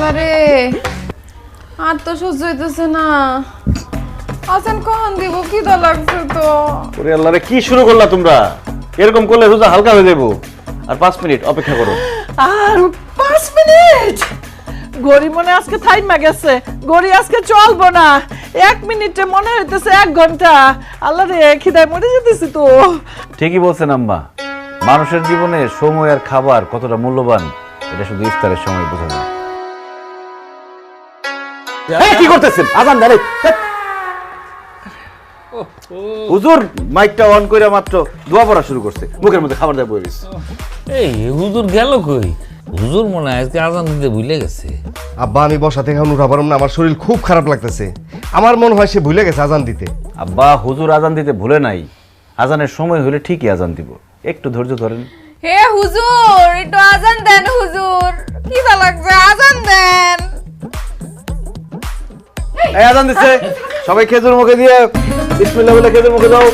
আল্লাহ রে, আর তো সহ্য হইতেছে না। আজান কখন দিব, খিদা লাগছে তো। ওরে আল্লাহ রে, কি শুরু করলা তোমরা? এরকম করলে রোজা হালকা হয়ে যাবো। আর 5 মিনিট অপেক্ষা করো। আর 5 মিনিট? গড়ি মনে আজকে থাইমা গেছে, গড়ি আজকে চলবো না। 1 মিনিটে মনে হইতেছে 1 ঘন্টা। আল্লাহ রে, খিদায় মরে যেতেছি তো। ঠিকই বলছেন আম্মা, মানুষের জীবনে সময় আর খাবার কতটা মূল্যবান এটা শুধু ইফতারের সময় বোঝা যায়। কি করতেছেন? আজান দেন। হুজুর মাইকটা অন করে মাত্র দোয়া পড়া শুরু করছে, মুখের মধ্যে খাবার দেওয়া বয়ে গেছে। এই হুজুর গেল কই? হুজুর মনে হয় আজকে আজান দিতে ভুলে গেছে। আব্বা, আমি বসা থেকে এখন উঠা পারলাম না, আমার শরীর খুব খারাপ লাগতেছে। আমার মনে হয় সে ভুলে গেছে আজান দিতে। আব্বা, হুজুর আজান দিতে ভুলে নাই, আজানের সময় হলে ঠিকই আজান দিব, একটু ধৈর্য ধরেন। হে হুজুর, একটু আজান দেন হুজুর, খিদা লাগছে, আজান দেন। এই আজান দিচ্ছে, সবাই খেজুর মুখে দিয়ে বিসমিল্লাহ বলে খেজুর মুখে দাও।